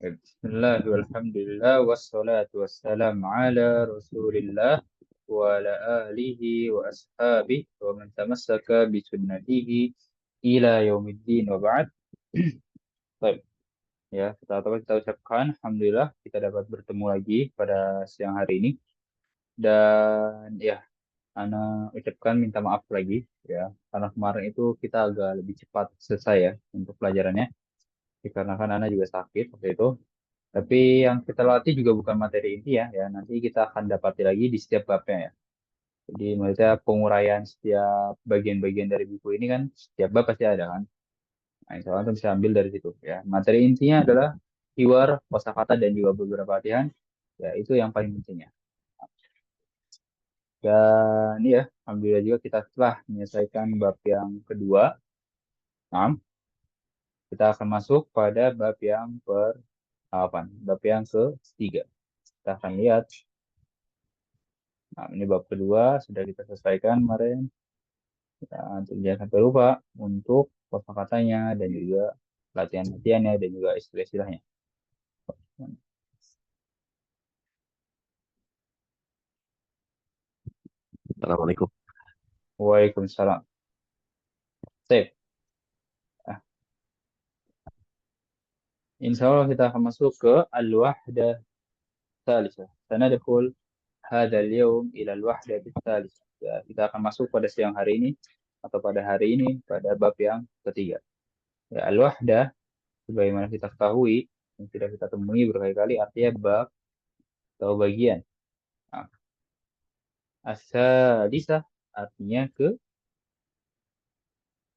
Bismillah, walhamdulillah, wassalatu wassalam ala rasulillah wa ala alihi wa ashabihi wa man tamassaka bi sunnatihi ila yaumiddin wa ba'd. Baik, ya, kita ucapkan alhamdulillah kita dapat bertemu lagi pada siang hari ini, dan ya, ana ucapkan minta maaf lagi ya, karena kemarin itu kita agak lebih cepat selesai ya untuk pelajarannya, dikarenakan ana juga sakit waktu itu. Tapi yang kita latih juga bukan materi inti ya. Nanti kita akan dapati lagi di setiap babnya ya. Jadi maksudnya penguraian setiap bagian-bagian dari buku ini kan setiap bab pasti ada kan. Nah, insya Allah kita bisa ambil dari situ ya. Materi intinya adalah hiwar, kosakata dan juga beberapa latihan. Ya itu yang paling pentingnya. Dan ya, alhamdulillah juga kita telah menyelesaikan bab yang kedua. Nah, kita akan masuk pada bab yang ke-8, bab yang ketiga. Kita akan lihat. Nah, ini bab kedua sudah kita selesaikan kemarin. Untuk jangan sampai lupa untuk kosakatanya dan juga latihan-latihannya dan juga istilah-istilahnya. Assalamualaikum. Waalaikumsalam. Sip. Ah, insya Allah kita akan masuk ke al-wahdah tsalitsah. Sanadkhul hadzal yaum ila al-wahdah tsalitsah. Ya, kita akan masuk pada siang hari ini atau pada hari ini pada bab yang ketiga. Ya, al-wahdah sebagaimana kita ketahui yang sudah kita temui berkali-kali artinya bab atau bagian. Nah, as-salisah artinya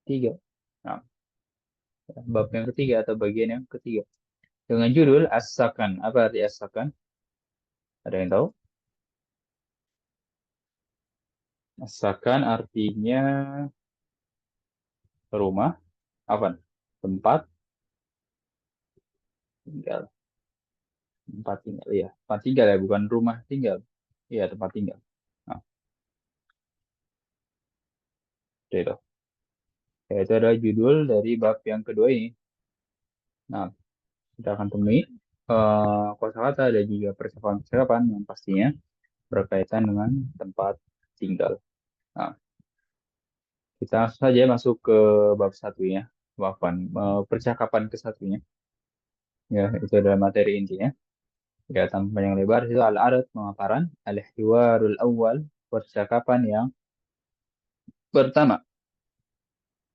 ketiga. Nah, bab yang ketiga atau bagian yang ketiga. Dengan judul As-Sakan. Apa arti As-Sakan? Ada yang tahu? As-Sakan artinya rumah, apa? Tempat tinggal. Tempat tinggal, iya. Tempat tinggal ya, bukan rumah tinggal. Iya, tempat tinggal. Nah, itu. Ya, itu adalah judul dari bab yang kedua ini. Nah, kita akan temui kosakata dan juga percakapan-percakapan yang pastinya berkaitan dengan tempat tinggal. Nah, kita langsung saja masuk ke bab satunya, bapan percakapan ke satunya. Ya, itu adalah materi intinya. Ya, tanpa panjang lebar itu al-arad pemaparan, al-hiwarul awal percakapan yang pertama.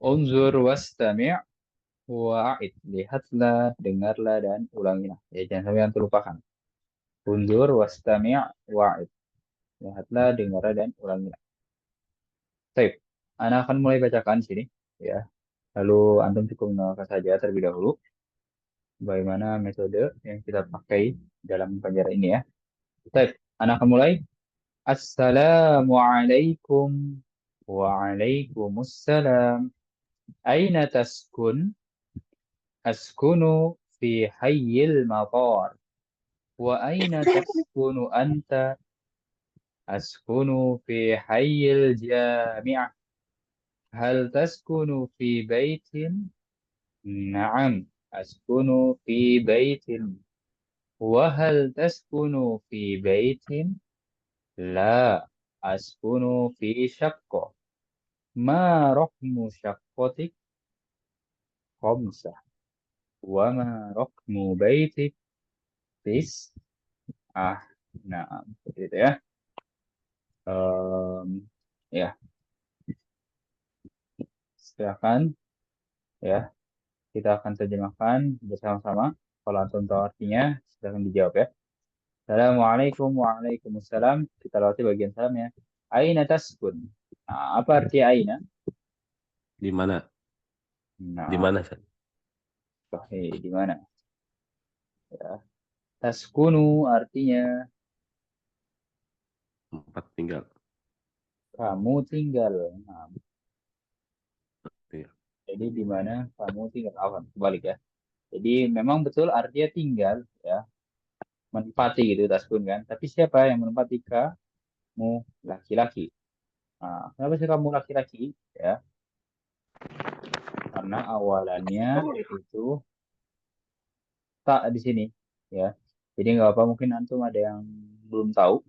Unzur wastami' wa'id. Lihatlah, dengarlah dan ulangilah. Ya, jangan sampai yang terlupakan. Unzur wastami' wa'id. Lihatlah, dengarlah dan ulangilah. Baik, Ana akan mulai bacakan di sini. Ya, lalu antum cukup mendengarkan saja terlebih dahulu bagaimana metode yang kita pakai dalam pelajaran ini ya. Baik, Ana akan mulai. Assalamualaikum. Waalaikumsalam. Aina taskun? Askunu fi hayyil matar. Wa aina taskunu anta? Askunu fi hayyil jami'ah. Hal taskunu fi baitin? Naam. Askunu fi baitin. Wa hal taskunu fi baitin? La. Askunu fi syakko. Ma rokmu syakkotik? Khamsah. Wa ma rokmu baitik? Tis. Ah, nah, seperti itu ya. Ya, silakan ya. Kita akan terjemahkan bersama-sama. Kalau antum tahu artinya, silakan dijawab ya. Assalamualaikum, waalaikumsalam. Kita lewati bagian salamnya. Aina taskun? Nah, apa arti aina? Di mana? Di Nah, mana, San? di mana? Ya. Taskunu artinya Tempat tinggal. kamu tinggal. Nah, Iya. jadi di mana kamu tinggal? Awan, kebalik ya. Jadi memang betul artinya tinggal ya, menempati gitu taskun kan. Tapi siapa yang menempati kamu laki-laki? Nah, kenapa sih kamu laki-laki? Ya, karena awalannya itu tak di sini. ya. Jadi nggak apa mungkin antum ada yang belum tahu.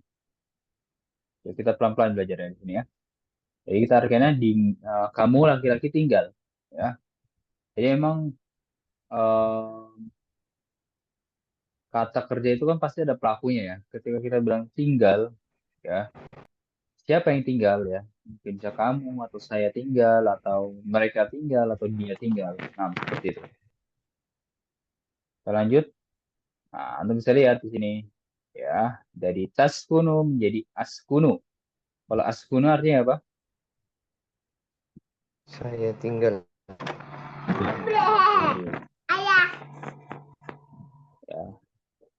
Ya, kita pelan-pelan belajar dari sini ya. Jadi kita artinya di kamu laki-laki tinggal, ya. Jadi emang eh, kata kerja itu kan pasti ada pelakunya ya. Ketika kita bilang tinggal, ya, siapa yang tinggal ya? Mungkin bisa kamu atau saya tinggal atau mereka tinggal atau dia tinggal. Nah, seperti itu. Kita lanjut. Nah, Anda bisa lihat di sini ya, dari taskunu menjadi askunu. Kalau askunu artinya apa? Saya tinggal. Ya,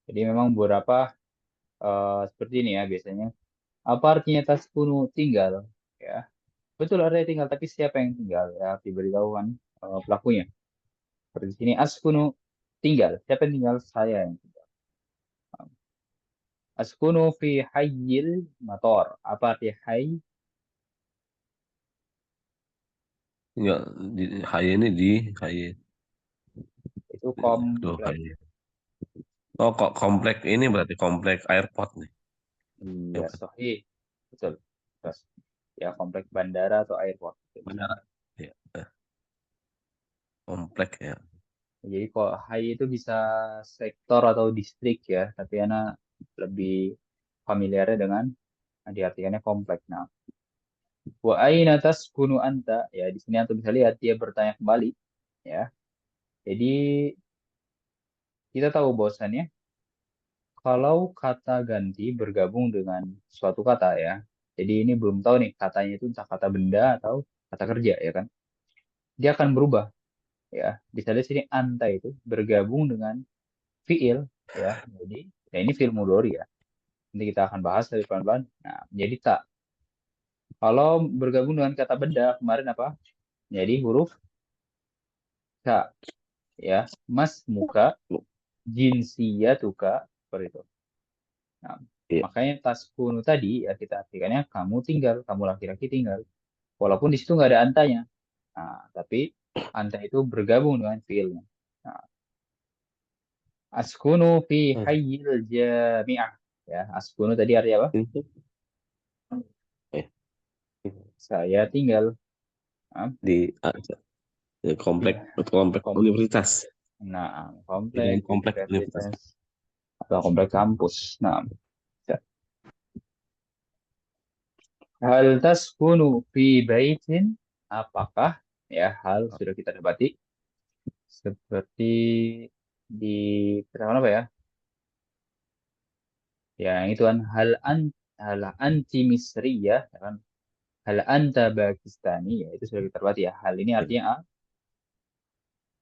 jadi memang beberapa seperti ini ya biasanya. Apa artinya taskunu tinggal? Ya, betul artinya tinggal, tapi siapa yang tinggal? Ya, diberitahu kan pelakunya. Seperti di sini askunu tinggal. Siapa yang tinggal? Saya yang tinggal. Askunu fi hayyil mator. Apa arti hayy? Enggak, di HY ini di HY. Itu Tuh, komplek. HY. Oh, kok komplek ini berarti komplek airport nih. Ya, Iya, bukan? sahih. Betul. Terus, ya komplek bandara atau airport. Bandara. Ya, komplek ya. Jadi kok HI itu bisa sektor atau distrik ya, tapi anak lebih familiarnya dengan diartikannya kompleks. Nah, wa aina taskunu anta? Ya, di sini antum bisa lihat dia bertanya kembali ya. Jadi kita tahu bahwasannya kalau kata ganti bergabung dengan suatu kata ya. Jadi ini belum tahu nih katanya itu entah kata benda atau kata kerja ya kan. Dia akan berubah ya. Bisa lihat sini anta itu bergabung dengan fiil ya. Jadi ya ini fiil mudhari ya. Nanti kita akan bahas dari pelan-pelan. Nah, menjadi tak. Kalau bergabung dengan kata benda kemarin apa? Jadi huruf ka ya. Mas muka jinsiyatuka seperti itu. Nah, Iya. makanya taskunu tadi ya kita artikannya kamu tinggal, kamu laki-laki tinggal. Walaupun di situ nggak ada antanya. Nah, tapi anta itu bergabung dengan fiilnya. Nah, askunu fi hayyil jami'ah. Ya, askunu tadi artinya apa? Ini eh, Saya tinggal. Nah, di, di komplek iya. komplek Kom universitas. nah, Di komplek dalam komplek universitas. universitas atau komplek kampus. Nah, ya. Hal taskunu fi baitin, apakah ya hal sudah kita dapati seperti di pertama apa ya? Ya, yang itu kan hal anti misriyah ya kan? Hal anta Pakistani ya itu sudah kita dapati ya. Hal ini Ya. artinya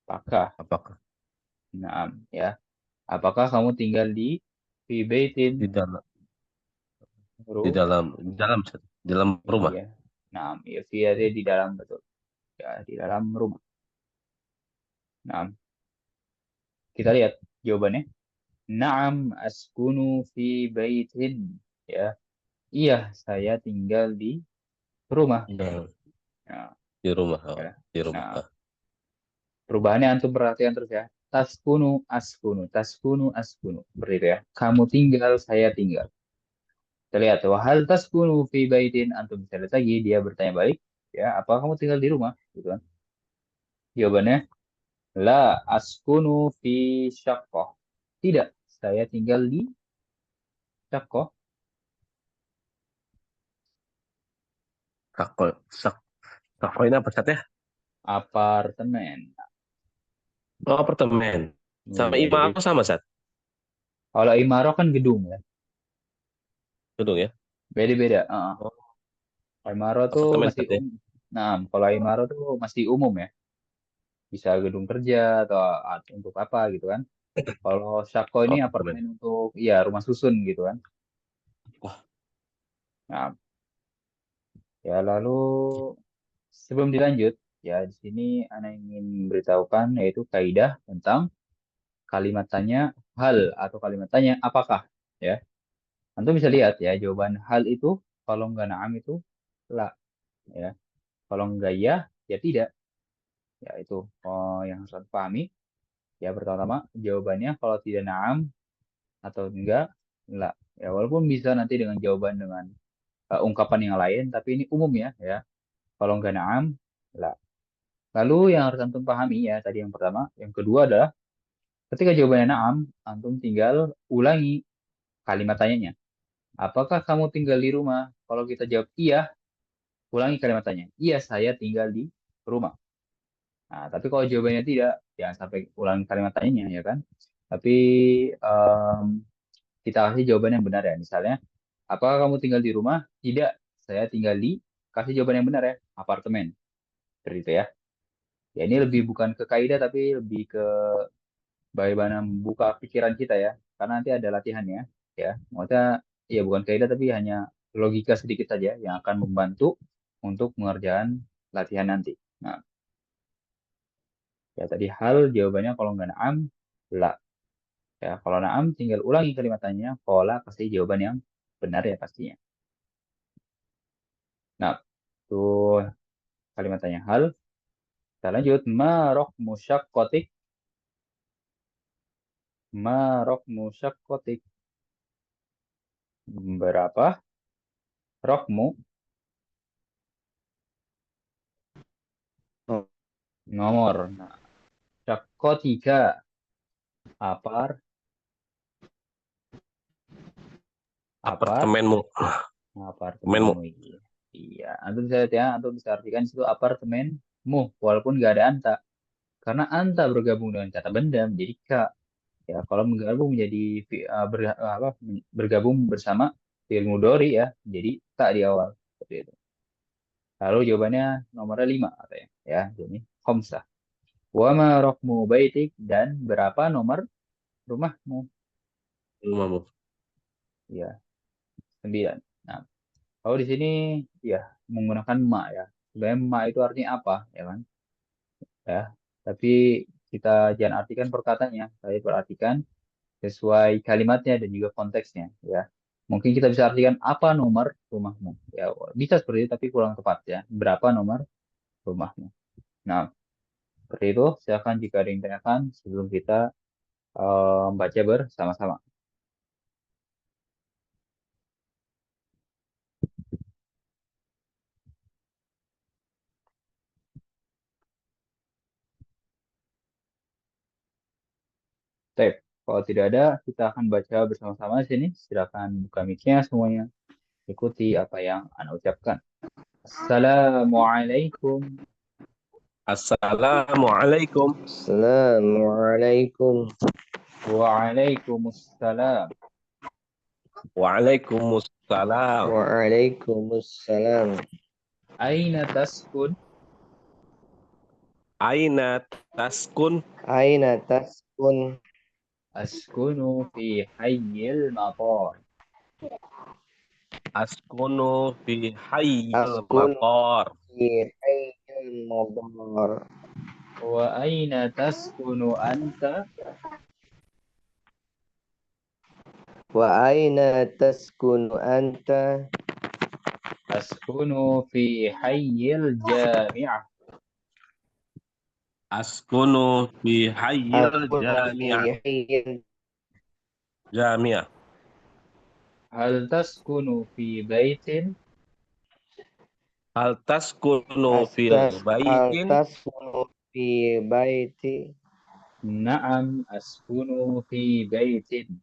apakah? Apakah Nah, ya. Apakah kamu tinggal di fi baitin di dalam di huruf? dalam di dalam di dalam rumah? Iya. Nah, ya, fi artinya di dalam betul. Ya, di dalam rumah. Nah, kita lihat jawabannya. Naam askunu fi baitin. Ya, iya saya tinggal di rumah. Nah, Nah, di rumah. Oh, ya. di rumah. Nah, perubahannya antum perhatikan terus ya. Taskunu askunu, taskunu askunu. Seperti itu ya. Kamu tinggal, saya tinggal. Kita lihat, wahal taskunu fi baitin. Antum bisa lihat lagi, dia bertanya balik. Ya, apa kamu tinggal di rumah? Gitu kan. Jawabannya, la askunu fi syaqqah. Tidak, saya tinggal di syaqqah. Sako, sak, sako ini apa Sat, ya? Apartemen. Oh, apartemen. Sama Iya, IMA jadi aku sama, Sat. kalau Imaro kan gedung ya, Gedung ya. beda-beda. Oh, Imaro tuh apartemen, masih Sat, ya. Nah, kalau Imaro tuh masih umum ya, bisa gedung kerja atau untuk apa gitu kan. Kalau Shako Oh, ini apartemen. apartemen untuk ya rumah susun gitu kan. Wah, Nah, ya lalu sebelum dilanjut ya di sini Ana ingin beritahukan yaitu kaidah tentang kalimat tanya hal atau kalimat tanya apakah ya. Antum bisa lihat ya jawaban hal itu kalau nggak naam itu la ya. Kalau nggak ya ya tidak. Ya itu yang harus kita pahami. Ya pertama-tama jawabannya kalau tidak naam atau enggak? Enggak. Ya, walaupun bisa nanti dengan jawaban dengan ungkapan yang lain, tapi ini umum ya, ya. Kalau enggak na'am, enggak. Lalu yang harus antum pahami ya, tadi yang pertama. Yang kedua adalah, ketika jawabannya na'am, antum tinggal ulangi kalimat tanyanya. Apakah kamu tinggal di rumah? Kalau kita jawab iya, ulangi kalimat tanya. Iya, saya tinggal di rumah. Nah, tapi kalau jawabannya tidak, jangan sampai ulangi kalimat tanyanya, ya kan? Tapi em, kita kasih jawaban yang benar ya. Misalnya, apakah kamu tinggal di rumah? Tidak, saya tinggal di, kasih jawaban yang benar ya, apartemen. Seperti itu ya. Ya ini lebih bukan ke kaidah, tapi lebih ke bagaimana membuka pikiran kita ya. Karena nanti ada latihannya, ya. Maksudnya, ya bukan kaidah, tapi hanya logika sedikit saja yang akan membantu untuk mengerjakan latihan nanti. Nah, ya tadi hal jawabannya kalau nggak naam, la. Ya, kalau naam tinggal ulangi kalimatnya, pola pasti jawaban yang benar ya pastinya. Nah, tuh kalimatnya hal. Kita lanjut. Ma rok musyakotik. Berapa rokmu? Oh, Nomor. Nah, syakotika. Apar. Apar. apartemenmu. Apartemenmu. Apartemenmu ini. Iya. Antum bisa lihat ya. Antum bisa artikan itu apartemenmu. Walaupun nggak ada anta. Karena anta bergabung dengan kata benda menjadi ka. Ya, kalau menggabung menjadi bergabung bersama fi'il mudhari ya, jadi tak di awal seperti itu. Lalu jawabannya nomornya 5 katanya ya. Jadi khamsah. Wa ma raqmu baitik, dan berapa nomor rumahmu? Rumahmu. Ya, 9. Nah, kalau di sini ya menggunakan ma ya. Sebenarnya ma itu artinya apa ya kan? Ya. Tapi kita jangan artikan perkataannya, tapi perhatikan sesuai kalimatnya dan juga konteksnya ya. Mungkin kita bisa artikan apa nomor rumahmu. Ya, bisa seperti itu tapi kurang tepat ya. Berapa nomor rumahmu. Nah, seperti itu. Silakan jika ada yang tanyakan sebelum kita baca bersama-sama. Baik, kalau tidak ada, kita akan baca bersama-sama di sini. Silakan buka mic-nya semuanya. Ikuti apa yang Anda ucapkan. Assalamualaikum. Assalamualaikum. Assalamualaikum. Waalaikumsalam. Waalaikumsalam. Waalaikumsalam. Aina taskun? Aina taskun? Aina taskun? Askunu fi hayyil matar. Askunu fi hayyil Askun matar. fi hayyil madar. Wa aina taskunu anta? Wa aina taskunu anta? Askunu fi hayyil jami'ah. Askunu fi hayyil Askunu fi jami'ah. hayyil. Jami'ah. Hal taskunu fi baitin? Hal taskunu fil Hal baitin? taskunu fi baiti? Na'am askunu fi baitin.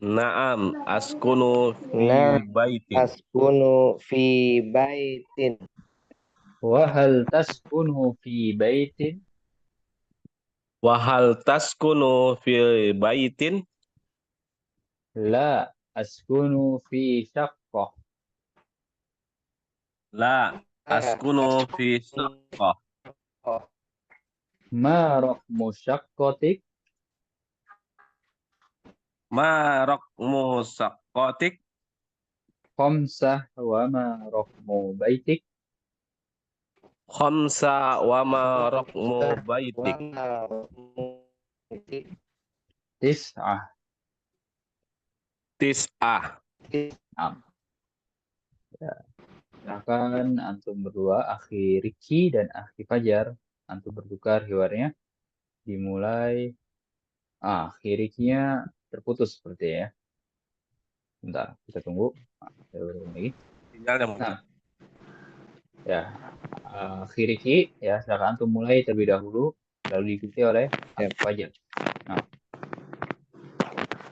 Naam, askunu fi Na baitin. askunu fi baitin. Wa hal taskunu fi baitin? Wahal taskunu fi baitin? La askunu fi syaqqah. La, askunu fi Askunu. saqqah. Ma raqmu syaqqatik? Ma raqmu saqqatik? Khamsah. Wa ma raqmu baitik? Khamsa wa ma raqmu Khamsah wa baitik? ma raqmu Tis'ah. Tis'ah. Nah, ya. Silakan antum berdua, akhi Riki dan akhi Fajar. Antum bertukar hewannya. Dimulai. Akhi Rikinya terputus seperti ya. Bentar, kita tunggu. Nah, saya ulang lagi. Sinyalnya Nah, ya, Khiriki, ya, silakan antum mulai terlebih dahulu, lalu diikuti oleh Siap. Fajar.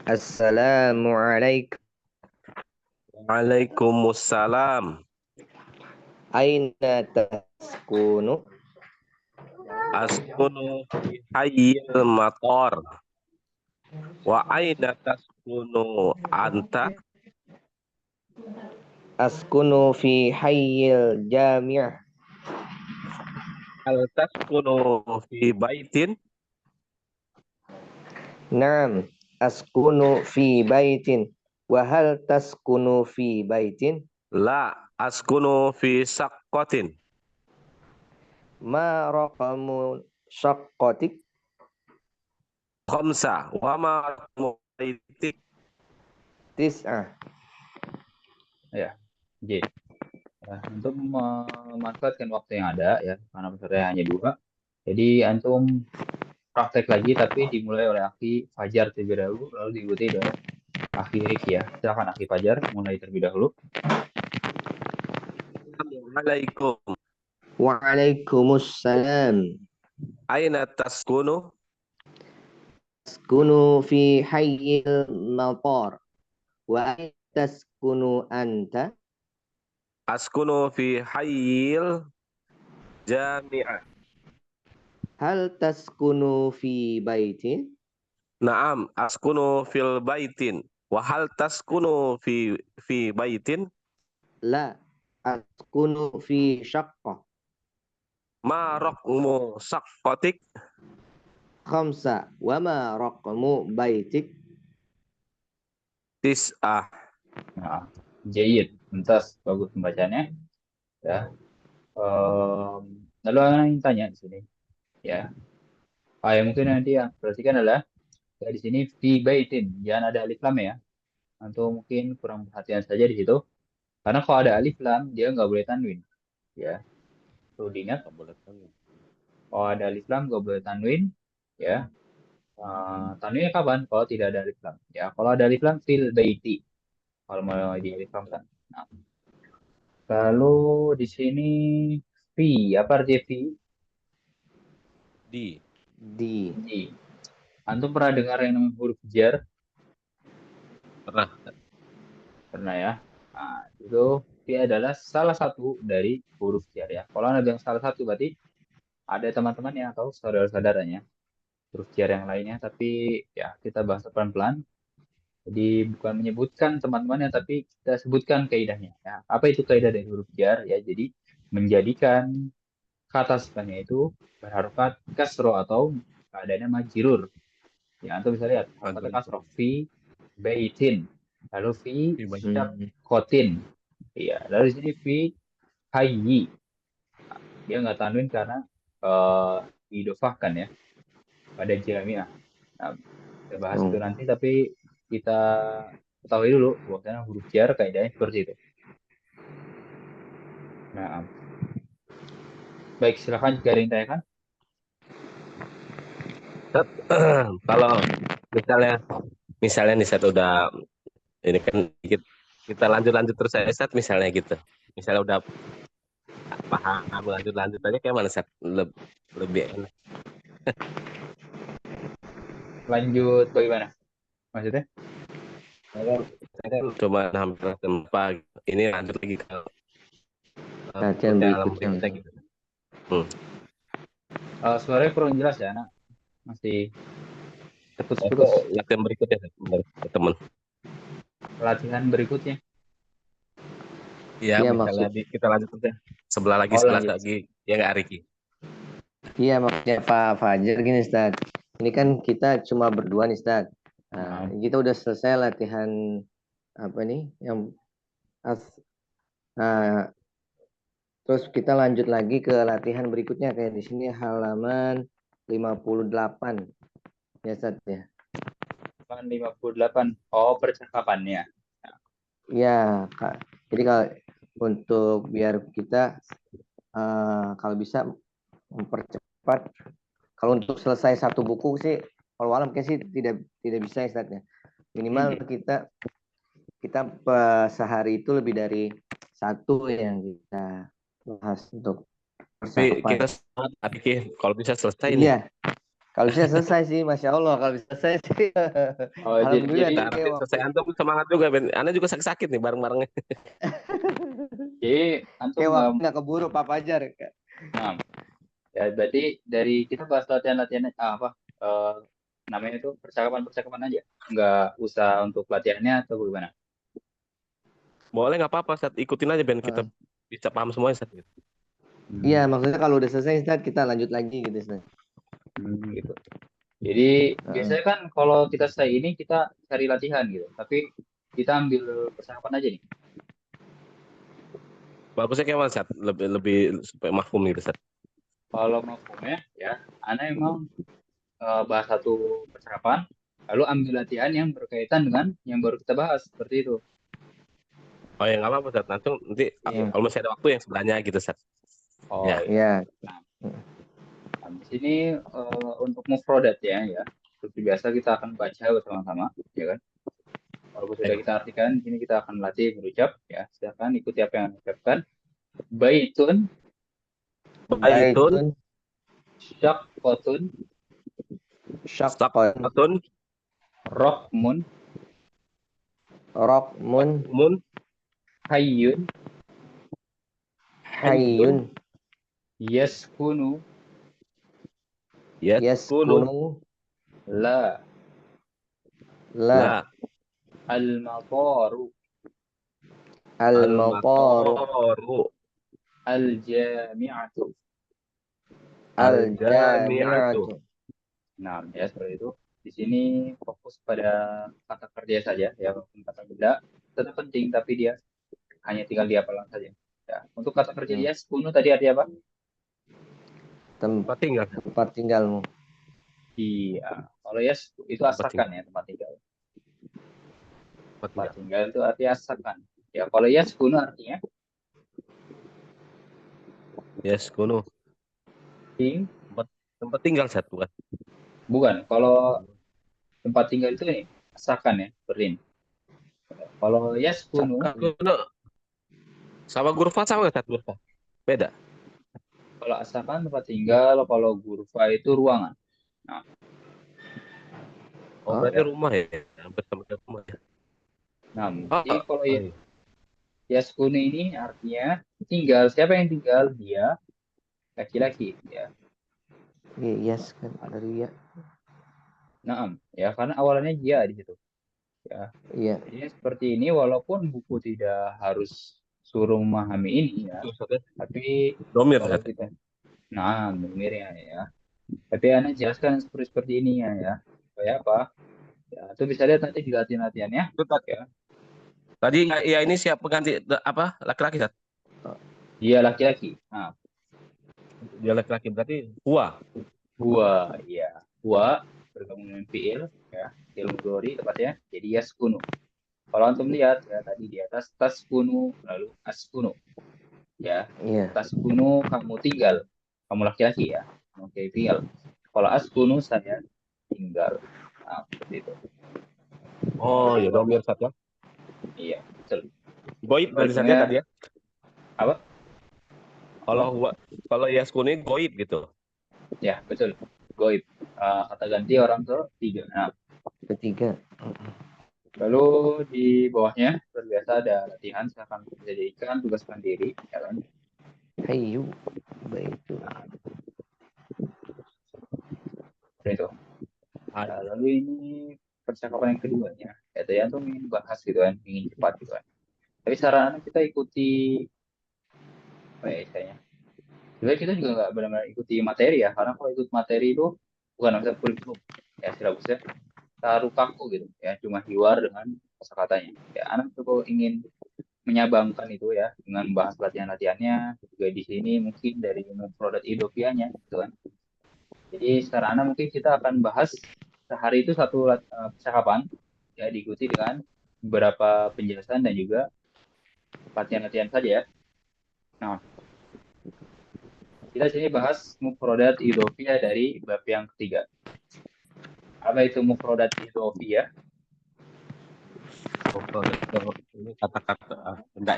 Assalamualaikum. Waalaikumsalam. Aina taskunu? Askunu fi hayyil matar. Wa aina taskunu anta? Askunu fi hayyil jami'. Hal taskunu fi baitin? Naam, askunu fi baitin. Wa hal taskunu fi baitin? La askunu fi saqqatin. Ma raqamu syaqqatik? Khamsa. Wa ma raqmu baitik? Tis'ah. Ya, J. Ya, untuk memanfaatkan waktu yang ada, ya, karena peserta hanya 2. Jadi, antum praktek lagi, tapi dimulai oleh Akhi Fajar terlebih dahulu, lalu diikuti oleh Akhi Riki ya. Silakan Akhi Fajar, mulai terlebih dahulu. Assalamualaikum. Waalaikumsalam. Aina taskunu? Askunu fi hayyil matar. Wa aina taskunu anta? Askunu fi hayyil jami'ah. Hal taskunu fi baitin? Naam, askunu fil baitin. Wa hal taskunu fi baitin? La, askunu fi syaqqah. Ma raqmu saqqatik? Khamsa. Wa ma raqmu baitik? Tis'ah. Nah, Jayid, tuntas, bagus pembacanya. Ya. Lalu anak yang tanya di sini, ya. Yang mungkin nanti yang perhatikan adalah ya, di sini fi baitin, jangan ada alif lam ya. Atau mungkin kurang perhatian saja di situ. Karena kalau ada alif lam, dia nggak boleh tanwin. Ya, perlu diingat. Kalau ada alif lam, nggak boleh tanwin. Ya, tanwinnya kapan? Kalau tidak ada alif lam. Ya, kalau ada alif lam, fil baiti. Kalau mau di alif lam kan. Nah, lalu di sini fi, apa artinya fi? Di. Di. Ji. Antum pernah dengar yang namanya huruf jar? Pernah. Pernah ya. Nah, itu dia adalah salah satu dari huruf jar ya. Kalau ada yang salah satu berarti ada teman-temannya atau saudara-saudaranya huruf jar yang lainnya. Tapi ya kita bahas pelan-pelan. Jadi bukan menyebutkan teman-temannya tapi kita sebutkan kaidahnya. Ya. Apa itu kaidah dari huruf jar? Ya, jadi menjadikan kata setelahnya itu berharokat kasro atau keadaannya majrur. Ya, antum bisa lihat kata kasro fi baitin, lalu fi kotin. Iya, lalu di sini fi hayyi. Dia nggak tanwin karena didofahkan ya pada jamiah. Nah, kita bahas itu nanti, tapi kita ketahui dulu bahwasanya huruf jar kaidahnya seperti itu. Nah, baik, silakan jika ada yang tanyakan. Kalau misalnya nih Sat udah ini kan kita lanjut terus saya Sat misalnya gitu. Misalnya udah paham lanjut aja kayak mana Sat? Lebih enak. Lanjut bagaimana? Maksudnya? Saya kan cuma hampir tempat ini lanjut lagi ke Latihan berikutnya. gitu. Suaranya kurang jelas ya, anak. Masih Itu putus-putus. latihan berikutnya teman. Latihan berikutnya. Iya, Iya, misalnya kita lanjut terus ya. Sebelah lagi, lanjut. ya nggak Riki? Iya, maksudnya Pak Fajar gini, Ustaz. Ini kan kita cuma berdua nih, Ustaz. Nah, kita udah selesai latihan apa nih? Nah, terus kita lanjut lagi ke latihan berikutnya kayak di sini halaman 58. Ya, Ustaz ya. 58. Oh, percakapannya. Iya, Kak. Jadi kalau untuk biar kita kalau bisa mempercepat, kalau untuk selesai satu buku sih kalau alam kayak sih tidak bisa ya Ustaz ya. Minimal kita sehari itu lebih dari satu yang kita bahas untuk Tapi kita percakapan. semangat, kalau bisa selesai nih. Iya, kalau bisa selesai sih, Masya Allah. Kalau bisa selesai sih, Oh, Alhamdulillah. jadi Nanti selesai antum semangat juga, Ben. Anda juga sakit-sakit nih bareng-barengnya. jadi antum Kayak nggak. waktu nggak keburu Pak Fajar. Nah, ya berarti dari kita bahas latihan-latihan apa eh, namanya itu percakapan-percakapan aja, nggak usah untuk latihannya atau gimana? Boleh nggak apa-apa, Ustaz. Ikutin aja, Ben. Kita Heeh. bisa paham semuanya, Ustaz. Iya, Hmm, maksudnya kalau udah selesai, Ustaz, kita lanjut lagi gitu, Ustaz. gitu. Jadi Heeh. biasanya kan kalau kita selesai ini kita cari latihan gitu, tapi kita ambil percakapan aja nih. Bagusnya kayak mana, Ustaz? Lebih lebih supaya mafhum gitu, Ustaz. Kalau mafhumnya ya, Ana emang bahas satu percakapan, lalu ambil latihan yang berkaitan dengan yang baru kita bahas seperti itu. Oh ya nggak apa-apa, Ustaz. Nanti Iya. kalau masih ada waktu yang sebelahnya gitu, Ustaz. Oh Ya. iya. Iya. Nah, di sini untuk mufrodat ya. Seperti biasa kita akan baca bersama-sama, ya kan? Walaupun sudah Ayo. kita artikan, di sini kita akan latih berucap, ya. Silakan ikuti apa yang diucapkan. Baitun, Baitun, Baitun syaqqatun, syaqqan sakatun, rohmun, rokmun mun, hayyun, hayyun, hayyun yaskunu, yaskunu, yaskunu la, la la, al-mataru, al-mataru al-mataru, al-jami'atu. al-jami'atu. al-jami'atu. Nah, ya seperti itu. Di sini fokus pada kata kerja saja, ya. Walaupun kata benda tetap penting, tapi dia hanya tinggal dihafalan saja. Ya. Untuk kata kerja Hmm. dia, yaskunu tadi artinya apa? Tempat tinggal. Tempat tinggalmu. Iya. Kalau yes itu Tempat asakan tinggal. ya, tempat tinggal. Tempat Tempat tinggal. tinggal itu artinya asakan. Ya, kalau yaskunu artinya Yaskunu. ting, Tempat tinggal, Ustaz, bukan? bukan. Kalau tempat tinggal itu nih asakan ya, seperti ini. Kalau yaskunu, Yaskunu sama Gurfat sama nggak, Ustaz? Gurfat? Beda. kalau asakan tempat tinggal, kalau gurfa itu ruangan. Nah, Oh, Oh, berarti ya. rumah ya. Hampir sama kayak rumah ya. Nah, Oh, jadi kalau oh, iya. yaskunu ini artinya tinggal. Siapa yang tinggal? Dia laki-laki ya. iya, yes kan dari ya. Naam, ya karena awalnya dia di situ. Ya, Iya. jadi seperti ini walaupun buku tidak harus suruh memahami ini ya, Itu Ustaz, ya. tapi Domir, kalau Ustaz. kita, nah, mirip ya. Tapi Anda jelaskan seperti ini ya. Supaya apa? Ya, itu bisa lihat nanti di latihan-latihannya. Itu Ya, tadi ya ini siap pengganti apa? Laki-laki, Ustaz. dia laki-laki. Nah, Dia laki-laki berarti huwa. gua, ya, gua bergabung dengan fiil, ya, fiil mudhari tepatnya. Jadi yaskunu. Kalau antum lihat ya tadi di atas taskunu lalu askunu. Ya, Iya. taskunu kamu tinggal, kamu laki-laki ya, oke tinggal. Kalau askunu saya tinggal. Nah, seperti itu. Oh, ya domir, Ustaz, ya. Iya, betul. Goib berarti, Ustaz, ya, Sebaliknya tadi ya. apa? Kalau Apa? huwa, kalau yaskunu goib gitu. Ya, betul. Goib. Kata ganti orang ketiga. Nah, Ketiga. lalu di bawahnya seperti biasa ada latihan, silakan bisa jadikan tugas mandiri, ya kan? Hayyu baitu. Seperti itu. Nah, lalu ini percakapan yang keduanya, ya tadi antum ingin bahas gitu kan, ingin cepat gitu kan. Tapi saran kita ikuti apa ya istilahnya? Sebenarnya kita juga nggak benar-benar ikuti materi ya, karena kalau ikut materi itu bukan maksudnya kurikulum, ya silabusnya taruh kaku gitu, ya cuma hiwar dengan kosakatanya. Ya anak tuh ingin menyabangkan itu ya dengan bahas latihan-latihannya juga di sini mungkin dari produk idopianya gitu kan. Jadi secara anak mungkin kita akan bahas sehari itu satu percakapan ya diikuti dengan beberapa penjelasan dan juga latihan-latihan saja ya. Nah, kita sini bahas mufrodat idofiyah dari bab yang ketiga. Apa itu mufrodat idofiyah? Mufradat. Ini kata-kata benda.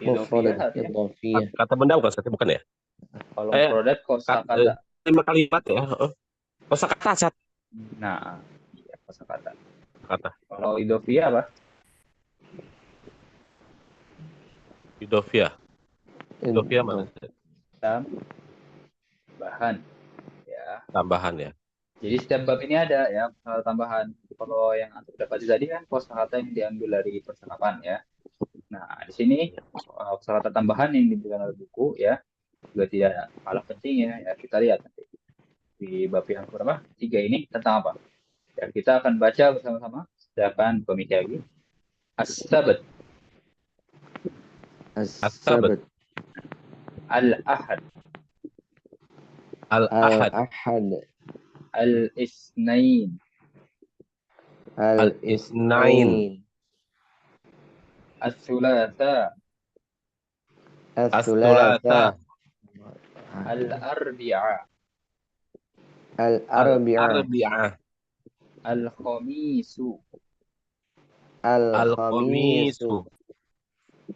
Idofiyah Mufradat artinya idhofiyah. Kata benda bukan Ustaz? Bukan ya? kalau Eh, mufradat kosakata. 5 kalimat ya. Kosakata Ustaz. Nah, iya kosakata. Kata Kalau idofiyah apa? Idofia. Idofia mana? Tambahan. Ya. Tambahan ya. Jadi setiap bab ini ada ya tambahan. Kalau yang antum dapati tadi kan kosakata yang diambil dari percakapan ya. Nah, di sini kosakata tambahan yang diberikan oleh buku ya juga tidak kalah penting ya. Ya kita lihat nanti di bab yang berapa? 3 ini tentang apa? Ya, kita akan baca bersama-sama. Sedangkan pemikir lagi. As-sabat, As-sabat. As-sabat. al-ahad, Al-ahad. Al-ahad. al-isnain, Al-isnain. Al-isnain. as-thulatha, As-thulatha. As-thulatha. al-arbi'a, Al-arbi'ah. Al-arbi'ah. al-khamisu, Al-khamisu. Al-khamisu.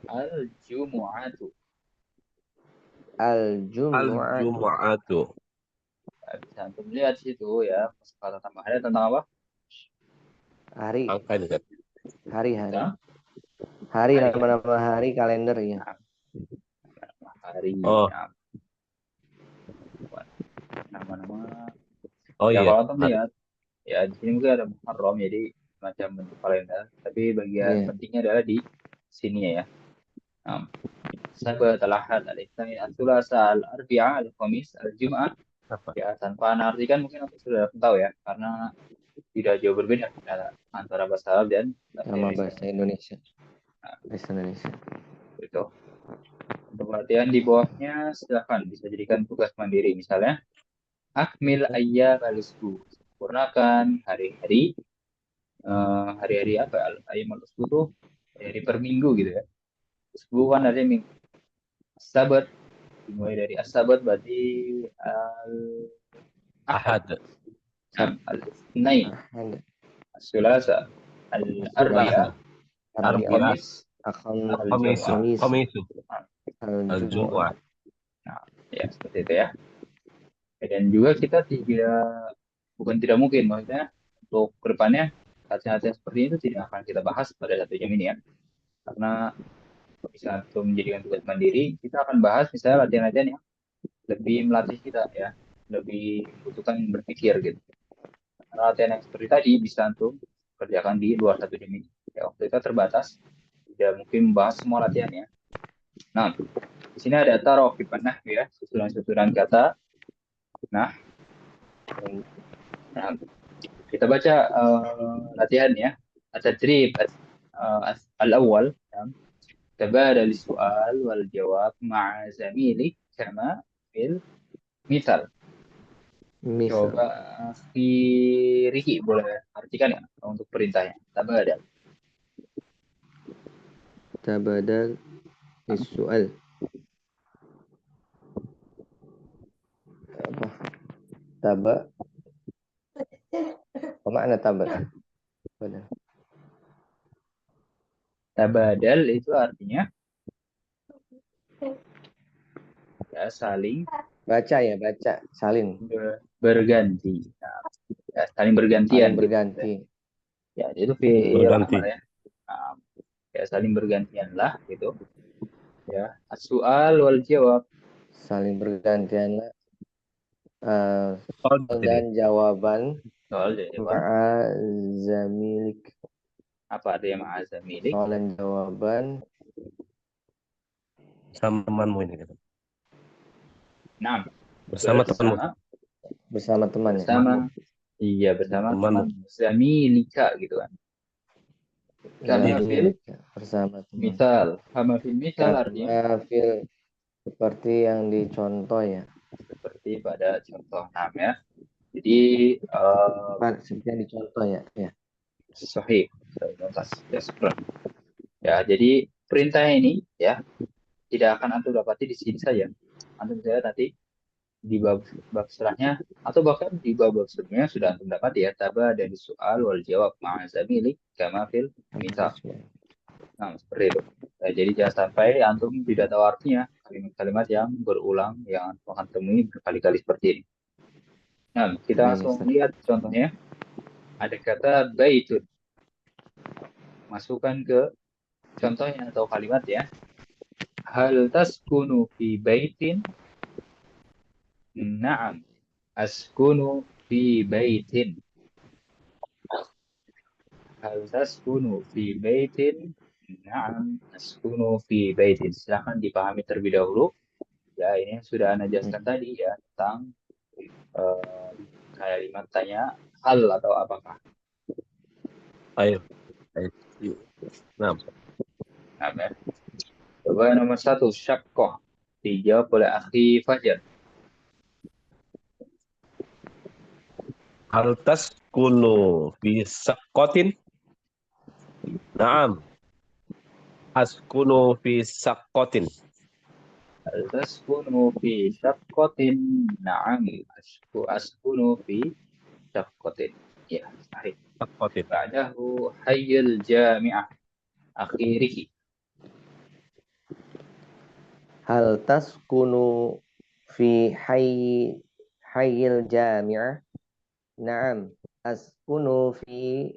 al-jumu'atu. Al-jumu'atu. Al-jumu'atu. Bisa antum lihat di situ ya kata tambahannya tentang apa? Hari. Angka ini kan. Hari-hari. Tentang Hari, hari. nama-nama hari kalender ya. Hari. Oh. Ya. Nama-nama. Oh Ya iya. kalau antum Hari. lihat ya di sini mungkin ada Muharram jadi macam bentuk kalender. Tapi bagian Iya. pentingnya adalah di sini ya. Sabat al-ahad al-itsnain al-tsulasa al-arbi'a al-khamis al-jum'ah. Apa? Ya tanpa artikan mungkin antum sudah tahu ya karena tidak jauh berbeda antara bahasa Arab dan bahasa Sama Indonesia. bahasa Indonesia. Nah, Bahasa Indonesia. itu. Untuk latihan di bawahnya silahkan bisa jadikan tugas mandiri misalnya akmil ayyam al-usbu, sempurnakan hari-hari hari-hari apa ayyam al-usbu tuh hari per minggu gitu ya. Usbu kan ada minggu. Sabat dimulai dari as-sabat berarti al-ahad, Ahad. al-itsnain, Ahad. as-sulasa, al-arbi'a, Arbi'ah. al-khamis, Al-khamisu. al-jumu'ah. Khamisu. Al-jumu'ah. Al-jumu'ah. Nah, ya seperti itu ya. Dan juga kita bukan tidak mungkin maksudnya untuk kedepannya latihan-latihan seperti itu tidak akan kita bahas pada 1 jam ini ya. Karena bisa untuk menjadikan tugas mandiri, kita akan bahas misalnya latihan-latihan yang lebih melatih kita ya, lebih membutuhkan berpikir gitu. Karena latihan yang seperti tadi bisa untuk kerjakan di luar 1 jam ini. Ya, waktu kita terbatas, tidak mungkin membahas semua latihannya. Nah, di sini ada tarof nah ya, susunan-susunan kata. Nah, kita baca latihan ya. At-tadrib al-awwal. تبادل السؤال والجواب مع زميلك كما في المثال. Misal. Coba akhiri boleh artikan ya untuk perintahnya. Tabadal. Tabadal is-su'al. Apa? Taba. Apa makna taba? Tabadal itu artinya ya saling Baca ya, baca. Salin. berganti. Nah, ya, saling bergantian. Saling berganti. Gitu. Ya, itu fi'il Berganti. amar ya. Nah, ya saling bergantian lah gitu. Ya, as-su'al wal jawab. Saling bergantian Oh, dan jawaban Soal jawaban. ma'a zamilik. Apa artinya ma'azam milik? Soal dan jawaban sama temanmu ini kan. Nah, Bersama temanmu. bersama teman ya. Bersama. Iya, bersama Temanmu. teman. Zamilika gitu kan. Kama fil Zamilik, bersama teman. misal. Kama fil misal artinya Kama fil, seperti yang dicontoh ya. seperti pada contoh nama ya. Jadi Seperti yang dicontoh ya. Ya. sahih. Ya, ya, jadi perintah ini ya tidak akan antum dapati di sini saja. Antum bisa nanti di bab setelahnya atau bahkan di bab sebelumnya sudah antum dapat ya taba dari soal wal jawab ma'azamili kama fil misal. Nah, seperti itu. Nah, jadi jangan sampai antum tidak tahu artinya kalimat-kalimat yang berulang yang antum akan temui berkali-kali seperti ini. Nah, kita Baik, langsung Ustaz. lihat contohnya. Ada kata baitun. Masukkan ke contohnya atau kalimat ya. Hal taskunu fi baitin? Na'am. Askunu fi baitin. Hal taskunu fi baitin? Na'am. Askunu fi baitin. Silahkan dipahami terlebih dahulu. Ya, ini sudah Anda jelaskan tadi ya tentang kalimat tanya hal atau apakah. Ayo. Ayo. Nah, Nah, ya. Coba nomor 1, syakkoh. Dijawab oleh akhi Fajar. hal taskunu fi saqqatin? Naam, askunu fi saqqatin. Hal taskunu fi syakkotin? Na'am. Askunu fi syakkotin. Ya, sahih. Saqqatin. Ba'dahu hayyul jami'ah. Akhiriki. Hal taskunu fi hayyil jami'ah? Na'am, askunu fi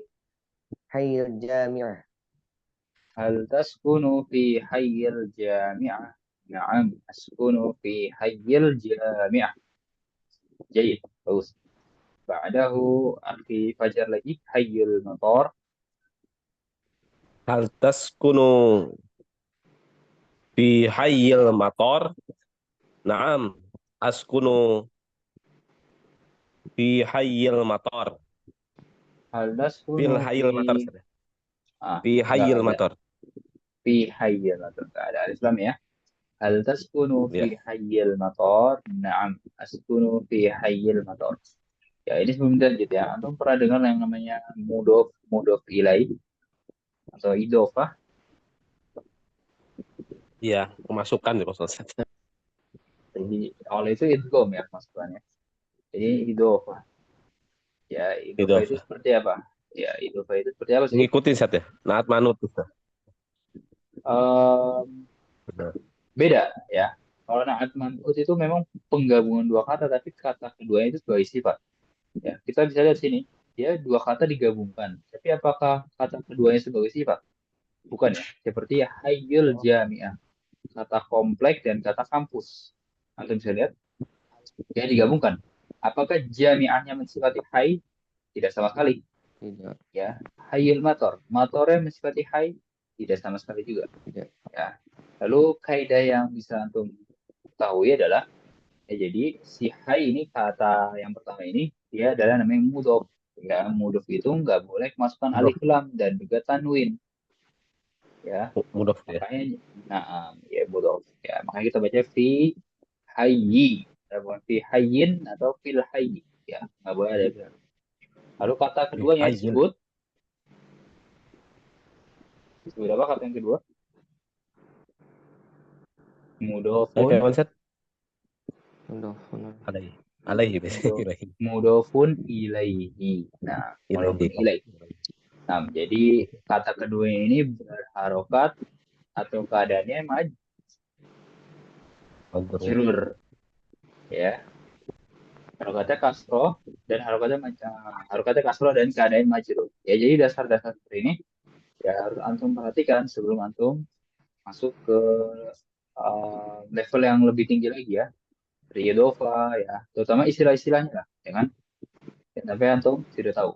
hayyil jami'ah. Hal taskunu fi hayyil jami'ah? Na'am. Askunu fi hayyil jami'ah. Jayid. Bagus. Ba'dahu akhi Fajar lagi hayyul matar. Hal taskunu fi hayyil matar? Naam, askunu fi hayyil matar. Hal Fil taskunu hayyil matar. fi Fi enggak hayyil ada matar. fi hayyil matar. Enggak ada alif lam ya. Hal taskunu fi Ya. hayyil matar? Na'am. Askunu fi hayyil matar. Ya, ini sebelum lanjut ya. Antum pernah dengar yang namanya mudof ilai atau idofah? Iya, kemasukan ya Ustaz. Jadi oleh itu idgham ya masukannya. Jadi idofah. Ya, Itu idofah itu apa? seperti apa? Ya, idofah itu seperti apa sih? Ngikutin Ustaz ya. Naat manut Ustaz. Ehm, Benar. Beda ya. Kalau na'at man'ut itu memang penggabungan dua kata, tapi kata keduanya itu sebagai sifat. Ya, kita bisa lihat sini, dia dua kata digabungkan. Tapi apakah kata keduanya sebagai sifat? Bukan ya. Seperti hayyul jami'ah, kata komplek dan kata kampus. Anda bisa lihat, dia digabungkan. Apakah jami'ahnya mensifati hay? Tidak sama sekali. Tidak, Ya, hayyul mator. Matornya mensifati hay? Tidak sama sekali juga. tidak. Ya. Lalu kaidah yang bisa antum ketahui adalah jadi si hai ini kata yang pertama ini dia adalah namanya mudhof. Ya, mudhof itu nggak boleh masukkan Mudof. alif lam dan juga tanwin. Ya, Mudof ya. makanya ya mudhof. Ya, makanya kita baca fi hayyi. Ya, bukan fi hayyin atau fil hayyi. Ya, nggak boleh ada. Lalu kata Fi keduanya hayyil. disebut apa kata yang kedua? Mudhofun Kayak konsep Mudhafun. alaihi. Alaihi. mudhof Alaihi. mudhofun ilaihi. Nah, mudhofun Ilaihi. ilaihi. Nah, jadi kata kedua ini berharokat atau keadaannya Majrur. majrur, ya. Harokatnya kasroh dan harokatnya harokatnya kasroh dan keadaan majrur. Ya, jadi dasar-dasar seperti ini ya harus antum perhatikan sebelum antum masuk ke level yang lebih tinggi lagi ya. Seperti idhofa ya, terutama istilah-istilahnya lah, ya kan? Ya, tapi antum sudah tahu.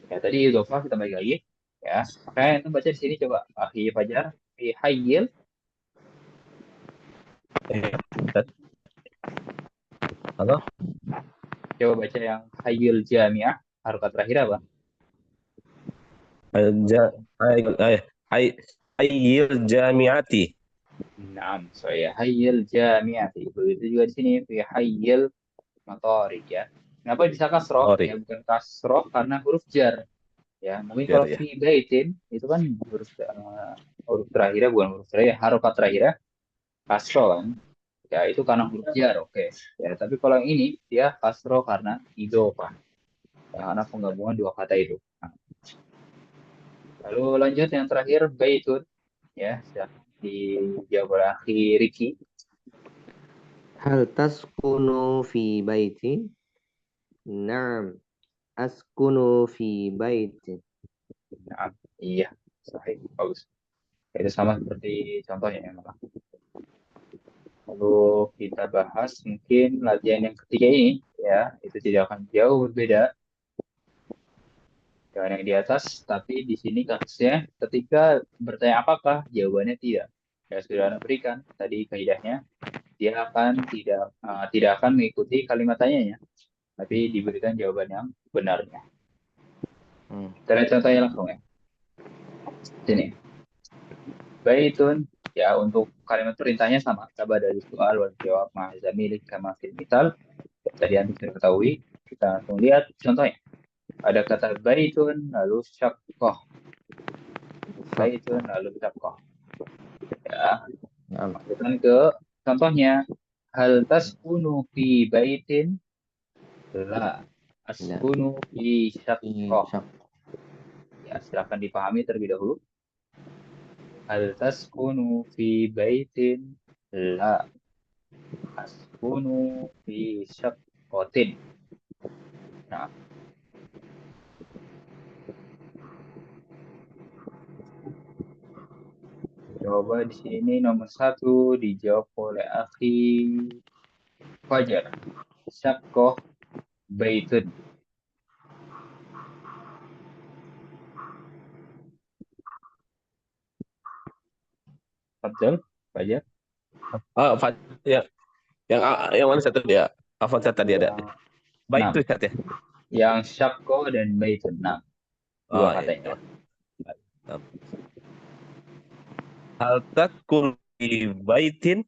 Ya, tadi idhofa kita balik lagi ya. Makanya antum baca di sini coba Akhi Fajar fi hayyil. Ustaz. Halo? Coba baca yang hayyul jami'ah. Harokat terakhir apa? Ja, hayyil jamiati. Naam, so ya hayyul jami'ati. Begitu juga di sini fi hayyul matorik ya. Kenapa bisa kasroh? Ya Sorry. bukan kasroh karena huruf jar. Ya, mungkin Jar kalau ya. fi baitin itu kan huruf terakhirnya bukan huruf terakhir, harokat terakhirnya kasroh kan. Ya, itu karena huruf jar, oke. Ya, tapi kalau yang ini dia kasro karena idhofah. Ya, karena penggabungan dua kata itu. Nah, lalu lanjut yang terakhir baitun, ya, silahkan dijawab oleh akhi Riki. Hal taskunu fi baitin? Naam, askunu fi baitin. Nah, iya, sahih, bagus. Itu sama seperti contohnya ya, Mak. Lalu kita bahas mungkin latihan yang ketiga ini, ya, itu tidak akan jauh berbeda dengan yang di atas, tapi di sini kasusnya ketika bertanya apakah, jawabannya tidak. Ya, sudah Anda berikan tadi kaidahnya, dia akan tidak akan mengikuti kalimat tanyanya, tapi diberikan jawaban yang benarnya. Kita lihat contohnya langsung ya. Sini. Baitun, ya untuk kalimat perintahnya sama, coba dari soal wal jawab ma'azamilik kama fil misal. Tadi Anda sudah ketahui, kita langsung lihat contohnya. Ada kata baitun lalu syaqqah. Baitun lalu syaqqah. Ya, Naam. masukkan ke contohnya. Hal taskunu fi baitin? La. Ya. Askunu fi syaqqah. Syak. Ya, silakan dipahami terlebih dahulu. Hal taskunu fi baitin? La. Askunu fi syaqqatin. Nah, coba di sini nomor satu dijawab oleh akhi Fajar. Syaqqah baitun. Betul, Fajar? Oh, ya, yang mana satu dia? Avanza tadi ada. Yang Baik 6. itu Ustaz ya. Yang syaqqah dan baitun. Nah, dua Oh iya. katanya. Hal taskun fi baitin?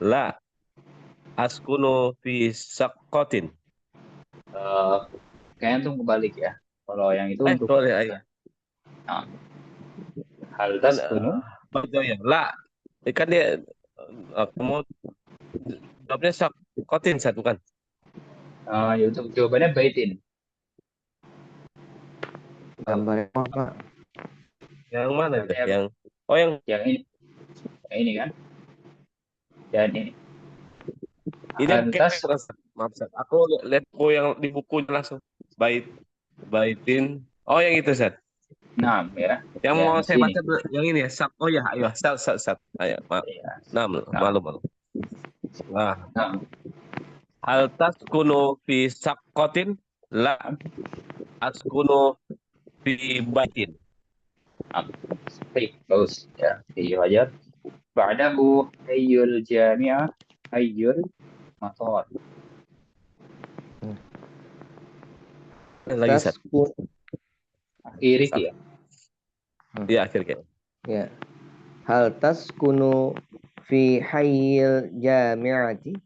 La. Askunu fi saqqatin. Eh, Kayaknya tuh kebalik ya. Kalau yang itu untuk Sorry, ya. nah, hal Kan taskunu. betul ya. La. Kan dia kamu jawabnya saqqatin satu kan. Ya, untuk jawabannya baitin. Gambarnya apa? Yang mana itu? Jawabannya Yang oh yang yang ini. Yang ini kan. Dan ini. ini yang Hal kayak tas. maaf Ustaz. Aku lihat buku yang di bukunya langsung. Baitin. Oh yang itu Ustaz. 6 ya. Yang Yang mau saya sini. baca yang ini ya. Oh ya, ayo. Sat. Ayo, maaf. Ya. Nah, Nah, malu. Nah, nah, hal taskunu fi saqqatin? La askunu fi baitin. nah. Baik, bagus ya. Oke, Fajar. Ba'dahu hayyul jami'ah hayyul matar. Lagi Ustaz. Taskun. Akhiri ya. Iya, akhirnya. Ya. Hal taskunu fi hayyil jami'ati?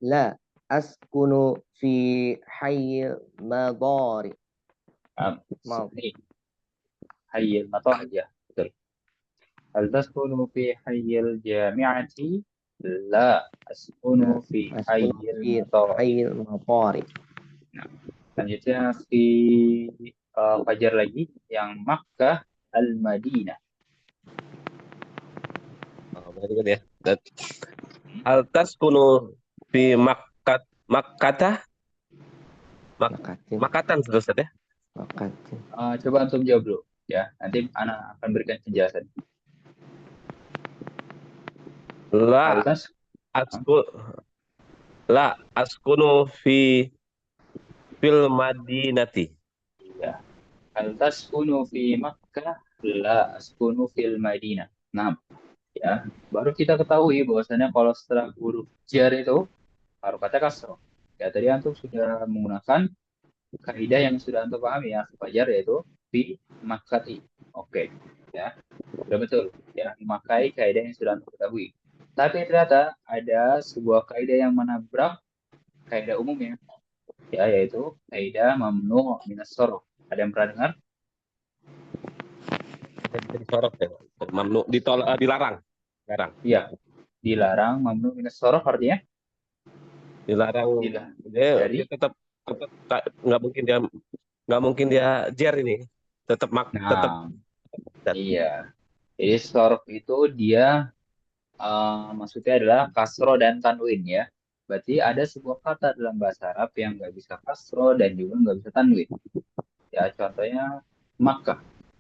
La. Askunu fi hayyil madari. Nah, Maaf. ini hayyul matar aja. Betul. Hal taskunu fi hayyil jami'ati? La askunu fi Askunu hayyil fi matar. hayyil madari. Nah, selanjutnya di Fajar lagi yang Makkah Al-Madinah. Oh, berarti kan ya. Hal taskunu fi Makkata? Makatin. Makatan terus Ustaz ya. Makatin. Coba antum jawab dulu ya. Nanti Ana akan berikan penjelasan. Hal La tas asku la askunu fil madinati. ya. Hal taskunu fi Makkah? La askunu fil Madinah. Nah, ya. Baru kita ketahui bahwasanya kalau setelah huruf jar itu harokatnya kasroh. Ya, tadi antum sudah menggunakan kaidah yang sudah antum pahami ya, Fajar, yaitu fi Makkati. Oke, ya. Sudah betul. Ya, memakai kaidah yang sudah antum ketahui. Tapi ternyata ada sebuah kaidah yang menabrak kaidah umumnya, ya, yaitu kaidah mamnu minas sorof. Ada yang pernah dengar? Bisa disorot ya. Mamnu ditolak dilarang. Larang. Iya. dilarang mamnu minas sorof artinya Dilarang. Dia dari. tetap tetap nggak mungkin dia jer ini. Tetap Nah, iya. Jadi sorof itu dia maksudnya adalah kasro dan tanwin ya. Berarti ada sebuah kata dalam bahasa Arab yang nggak bisa kasro dan juga nggak bisa tanwin. Ya, contohnya Makkah.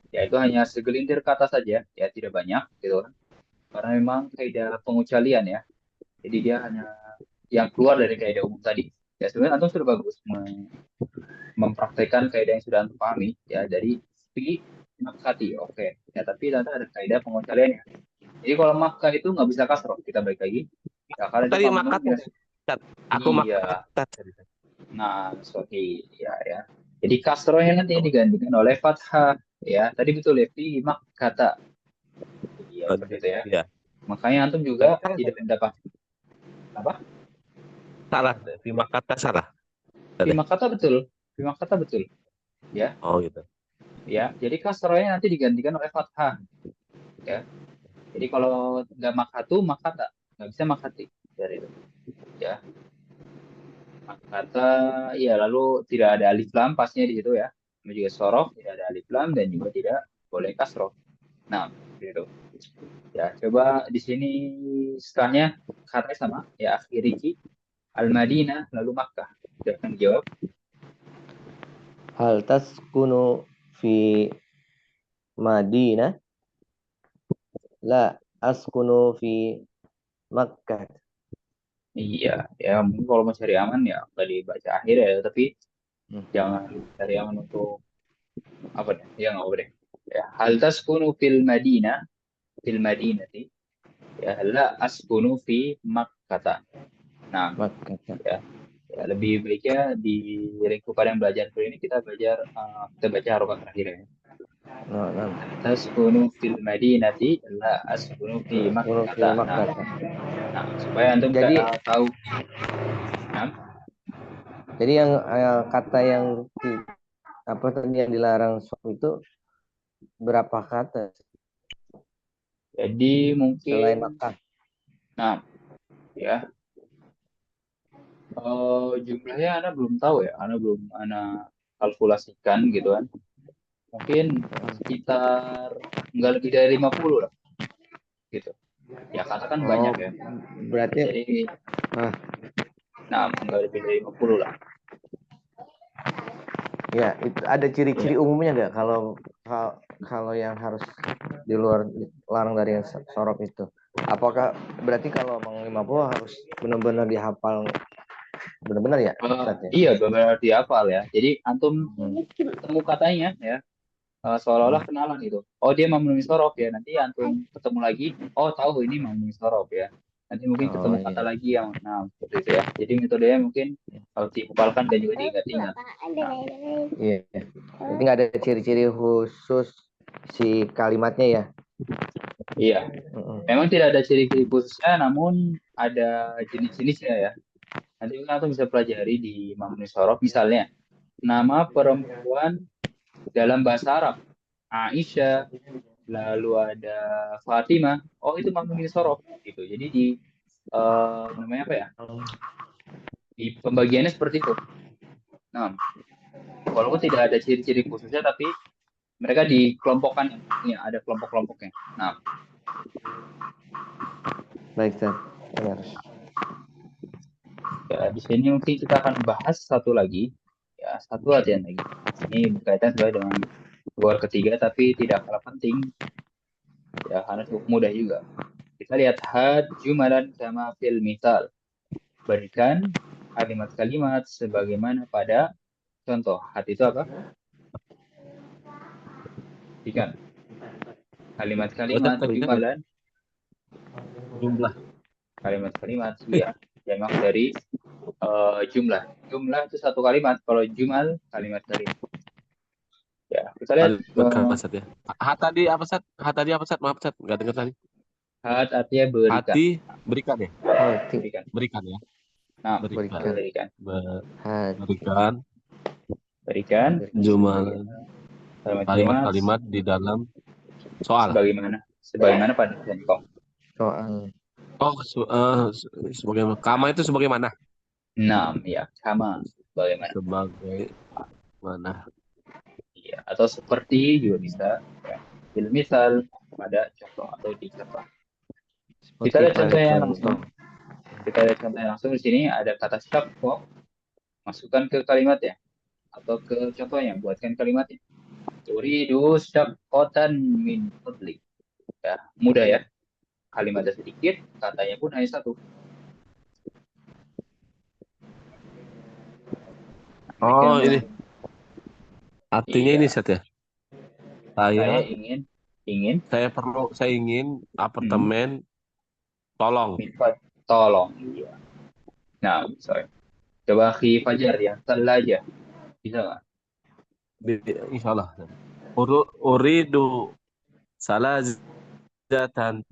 Ya, itu hanya segelintir kata saja, ya tidak banyak gitu kan. Karena memang kaidah pengucalian ya. Jadi dia hanya yang keluar dari kaidah umum tadi. Ya sebenarnya antum sudah bagus mempraktekkan kaidah yang sudah antum pahami ya dari fi makkati. Oke. Ya tapi ternyata ada kaidah pengucaliannya. Jadi kalau makkah itu nggak bisa kasroh. Kita balik lagi. Ya karena itu tadi mamnu makat. minus. Aku Iya. makat. Nah, sorry ya ya. Jadi kasrohnya nanti digantikan oleh fathah ya. Tadi betul ya fi makkata. Iya seperti itu ya. Iya. Makanya antum Berarti juga salah. tidak mendapat apa? Salah. Di makata salah. Fi Tadi. makkata betul. Fi makkata betul. Ya, Oh gitu. ya. Jadi kasrohnya nanti digantikan oleh fathah ya. Jadi kalau nggak makatu makata nggak bisa makati dari itu ya. Makata ya lalu tidak ada alif lam pasnya di situ ya. Ini juga sorof tidak ada alif lam dan juga tidak boleh kasroh. Nah, gitu. Ya, coba di sini setelahnya katanya sama ya akhiri Al-Madinah lalu Makkah. Silahkan dijawab. Hal taskunu fi Madinah? La askunu fi Makkah. Iya, ya mungkin kalau mau cari aman ya nggak dibaca akhir ya, tapi jangan cari aman untuk apa deh? Ya nggak boleh. Ya, hal taskunu fil Madinati ya la askunu fi Makkah. Nah, Makkah. ya, ya lebih baiknya di lingkupan yang belajar dulu ini kita baca harokat terakhir ya. Nah, nah. Taskunu fil Madinati la askunu fi Askunu fi Makkah. Nah, Makkah. nah supaya antum Jadi tahu. Nah, jadi yang kata yang apa tadi yang dilarang itu berapa kata jadi mungkin, selain Makkah? nah ya jumlahnya Ana belum tahu ya, Ana belum Ana kalkulasikan gitu kan. Mungkin sekitar nggak lebih dari 50 lah gitu. Ya katakan banyak Oh, ya. berarti Jadi, ah, nah nggak lebih dari 50 lah. ya itu ada ciri-ciri Ya. umumnya nggak kalau yang harus di luar larang dari yang sorop itu? Apakah berarti kalau Mang 50 harus benar-benar dihafal benar-benar ya, Ustaz ya? Iya benar dihafal ya. Jadi antum Hmm. ketemu katanya ya, seolah-olah kenalan itu. Oh dia memenuhi sorof ya. Nanti antum ketemu lagi. Oh tahu ini memenuhi sorof ya. Nanti mungkin Oh ketemu kata iya. lagi yang nah seperti itu ya. Jadi metodenya mungkin kalau dihafalkan dan juga diingat-ingat. Nah, Iya. Jadi nggak ada ciri-ciri khusus si kalimatnya ya. iya. Mm-mm. Memang tidak ada ciri-ciri khususnya, namun ada jenis-jenisnya ya. Nanti mungkin antum bisa pelajari di memenuhi sorof. Misalnya nama perempuan dalam bahasa Arab. Aisyah, lalu ada Fatimah. Oh itu memenuhi sorof gitu. Jadi di namanya apa ya? Di pembagiannya seperti itu. Nah, walaupun tidak ada ciri-ciri khususnya, tapi mereka dikelompokkan ya, ada kelompok-kelompoknya. Nah, Baik, Ustaz. Benar. ya, di sini mungkin kita akan bahas satu lagi, ya satu latihan lagi. Ini berkaitan sebenarnya dengan luar ketiga, tapi tidak kalah penting, ya karena cukup mudah juga. Kita lihat had jumalan sama fil misal. Berikan kalimat-kalimat sebagaimana pada contoh. Had itu apa? Berikan Ustaz kalimat-kalimat tadi kan jumalan, jumlah. kalimat-kalimat ya jamak dari jumlah. Jumlah itu satu kalimat. Kalau jumal kalimat-kalimat. Ya, kita lihat Kalimat kasat ya. Tadi apa Sat? Tadi apa Sat? Maaf Sat, nggak dengar tadi. had artinya berikan. Hati berikan ya. Berikan. Berikan ya. Nah, Berikan. berikan. Had. Berikan Berikan jumalan kalimat-kalimat kalimat-kalimat di dalam soal. sebagaimana pada contoh. Soal. Oh, sebagai kama itu sebagaimana? Nam, ya, sama. Bagaimana? Sebagai mana? Iya, atau seperti juga bisa. Ya. Misal pada contoh atau di contoh. Kita Seperti lihat pada contohnya langsung. contoh. Kita lihat contohnya langsung di sini ada kata syakok, masukkan ke kalimat ya, atau ke contohnya, buatkan kalimatnya. Uridu syakotan min fadli. Ya, mudah ya. Kalimatnya sedikit, katanya pun hanya satu. Oh, Demikian ini Bang. artinya ini Iya, Sat ya. saya Saya ingin saya ingin hmm, apartemen tolong. minta tolong. Iya. Nah, sorry. Coba Khi Fajar yang aja. Bisa nggak? Insya Allah. Uridu salah jatan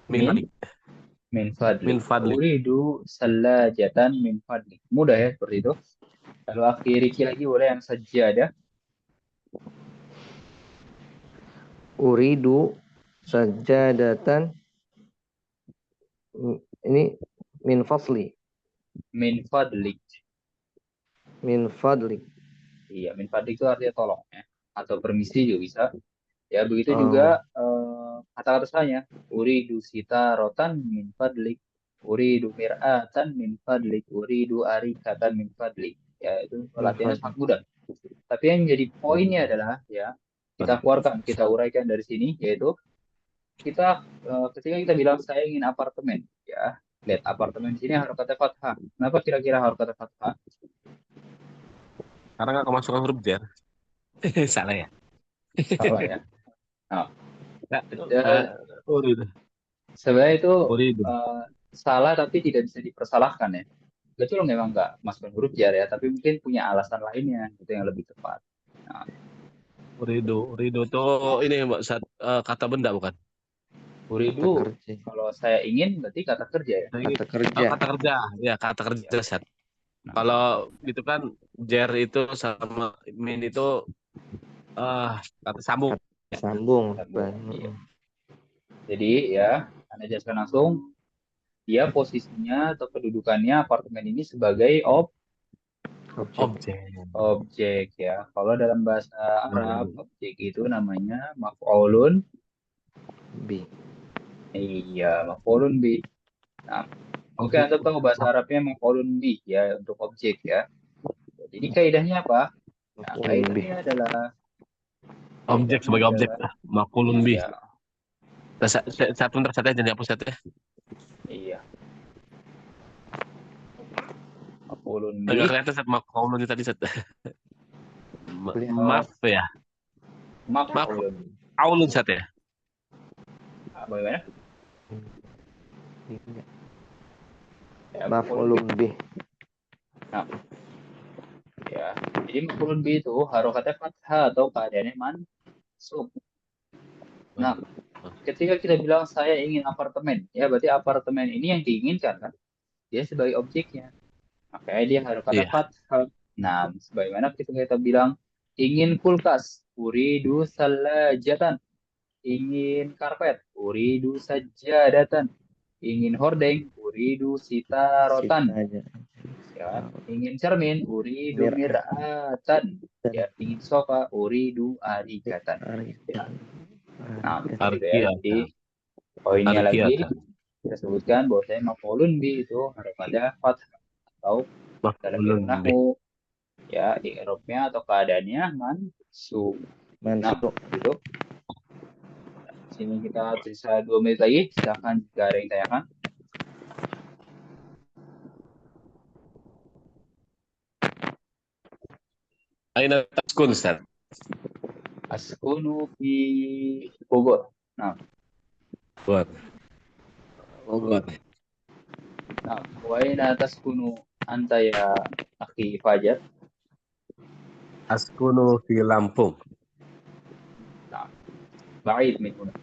min Min fadlik. min fadlik. Min fadlik. Uridu salajatan min fadlik. Mudah ya seperti itu. Kalau akhiri lagi boleh yang sajadah. Uridu sajadatan, ini min fasli, Min fadlik. min fadlik. Iya, min fadlik itu artinya tolong ya. Atau permisi juga bisa. Ya, begitu juga Oh, kata-kata saya. Uridu rotan min fadlik. Uridu mir'atan min fadlik. Uridu arikatan min fadlik. Ya, itu min latihannya fadlik. sangat mudah. Tapi yang jadi poinnya adalah ya, kita keluarkan, kita uraikan dari sini, yaitu kita ketika kita bilang saya ingin apartemen, ya, lihat apartemen di sini harokatnya fathah. Kenapa kira-kira harokatnya fathah? Karena nggak kemasukan huruf jar. Salah ya. Salah ya. Nah, Nggak, eh, uridu. sebenarnya itu Uridu. eh, salah tapi tidak bisa dipersalahkan ya. Betul memang nggak masukkan huruf jar ya, tapi mungkin punya alasan lainnya itu yang lebih tepat. Nah, Uridu itu ini Mbak kata benda bukan? Kata uridu kerja, kalau saya ingin berarti kata kerja ya. Saya ingin kata kerja. kata kerja, ya kata Ya. kerja Sat. Nah, Kalau gitu kan jar itu sama min itu eh kata sambung. Kata sambung, sambung. Bang. Iya. Jadi ya, Anda jelaskan langsung dia posisinya atau kedudukannya apartemen ini sebagai Objek Objek. objek ya. Kalau dalam bahasa Arab, Hmm. objek itu namanya maf'ulun. B. Iya, maf'ulun bi. Nah, mungkin Objek. Anda tahu bahasa Arabnya maf'ulun bi ya untuk objek ya. Jadi kaidahnya apa? Nah, Maf'ulun bih. kaidahnya adalah Objek kaidahnya sebagai objek. adalah Makulun bih. iya, Satu bentar satu aja dihapus satu ya. iya, maf'ulun bi. Enggak kelihatan satu makulun tadi satu. Kelihatan. Oh, Maaf ya. Maaf. maf'ulun. Aulun satu ya. Bagaimana? Ya, maf'ulun bi. Maf'ulun bih. Nah, ya. Jadi maf'ulun bi itu harokatnya fathah atau keadaannya mansub. Nah, ketika kita bilang saya ingin apartemen, ya berarti apartemen ini yang diinginkan kan? Dia sebagai objeknya. Makanya dia harokatnya Iya. fathah. Nah, sebagaimana ketika kita bilang ingin kulkas, uridu salajatan, ingin karpet, uridu sajadatan, ingin hordeng, uridu sitarotan, Sita aja. ya, ingin cermin, uridu Mir mir'atan, dan ya, ingin sofa, uridu arikatan. Ya. arikan. Nah, Arikan. seperti itu ya. Jadi Arkiata. poinnya lagi Arkiata. kita sebutkan bahwasanya maf'ulun bi itu harus ada fathah atau dalam ilmu Makulun bih. nahwu ya i'rabnya atau keadaannya mansub. Nah, Mansuk. itu sini kita sisa 2 menit lagi. Silakan jika ada yang tanyakan. Aina taskun Ustaz. Askunu fi Bogor. Nah, Buat. Bogor. nah, wa aina taskunu anta ya akhi Fajar. Askunu fi Lampung. Nah, ba'id min huna.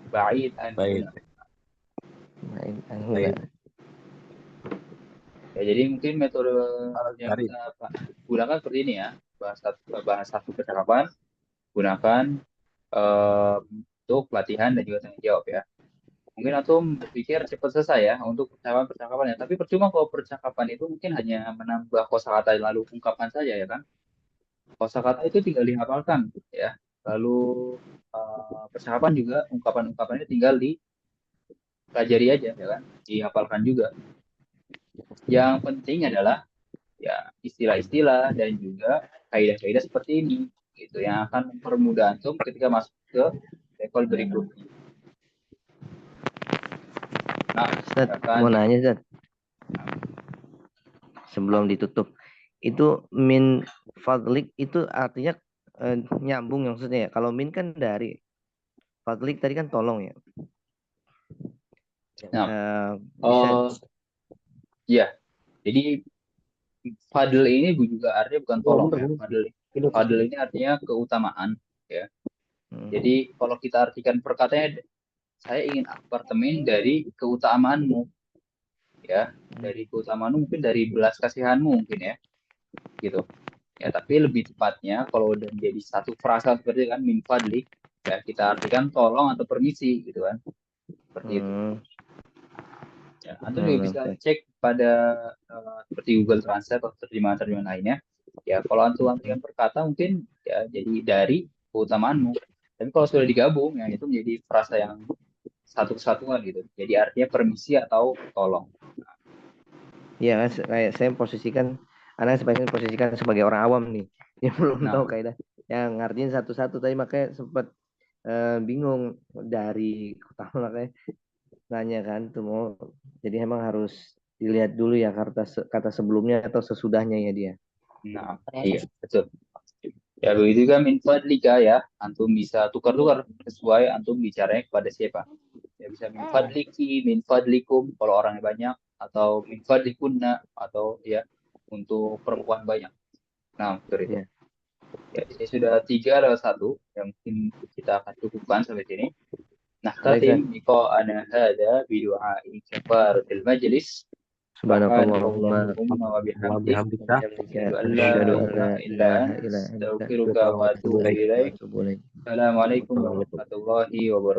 Ba'id an Baik. huna. Main Baik. enggak. Ya, jadi mungkin metode yang Cari. kita gunakan seperti ini ya. Bahasa bahasa satu percakapan gunakan eh, untuk pelatihan dan juga tanggung jawab ya. Mungkin antum berpikir cepat selesai ya untuk percakapan-percakapan ya. Tapi percuma kalau percakapan itu mungkin hanya menambah kosakata lalu ungkapan saja ya kan. Kosakata itu tinggal dihafalkan ya. Lalu percakapan juga ungkapan-ungkapannya tinggal dipelajari aja ya kan. Dihafalkan juga. Yang penting adalah ya istilah-istilah dan juga kaidah-kaidah seperti ini gitu yang akan mempermudah antum ketika masuk ke level berikutnya. Nah, Ustaz, misalkan mau nanya Ustaz, sebelum ditutup. Itu min fadlik itu artinya nyambung yang maksudnya ya. Kalau min kan dari, fadlik tadi kan tolong ya. nah, Bisa ya. Jadi fadl ini juga artinya bukan tolong ya. Fadl ini artinya keutamaan ya. Jadi kalau kita artikan perkataannya, saya ingin apartemen dari keutamaanmu ya, dari keutamaanmu mungkin dari belas kasihanmu mungkin ya, gitu. Ya, tapi lebih tepatnya kalau udah menjadi satu frasa seperti kan min fadlik ya kita artikan tolong atau permisi gitu kan. Seperti itu. Ya, antum juga bisa cek pada seperti Google Translate atau terjemahan-terjemahan lainnya. Ya, kalau antum artikan perkata mungkin ya jadi dari keutamaanmu. Tapi kalau sudah digabung, ya itu menjadi frasa yang satu kesatuan gitu. Jadi artinya permisi atau tolong. ya kayak saya posisikan, anak sebaiknya posisikan sebagai orang awam nih yang belum Nah, tahu kaidah, yang ngertiin satu-satu tadi, makanya sempat bingung dari kota, makanya nanya kan tuh mau. Jadi emang harus dilihat dulu ya kata sebelumnya atau sesudahnya ya dia. nah, iya betul. Ya begitu kan min fadlika ya. Antum bisa tukar-tukar sesuai antum bicaranya kepada siapa. Ya bisa min fadliki, min fadlikum kalau orangnya banyak, atau min fadlikunna atau ya untuk perempuan banyak. Nah, betul itu. Ya. Ya, ini sudah 3 lewat 1 yang mungkin kita akan cukupkan sampai sini. Nah, Baik, Ustaz. khatim ana hada bidu'ai kafaratil majlis. Subhanakallahumma Subhanakallahumma wa Allah bihamdik. bihamdika. Asyhadu an la asyhadu an la ilaha illa ilaha anta illa anta astaghfiruka wa atubu astaghfiruka wa ilaik. atubu ilaik. Assalamualaikum warahmatullahi wabarakatuh.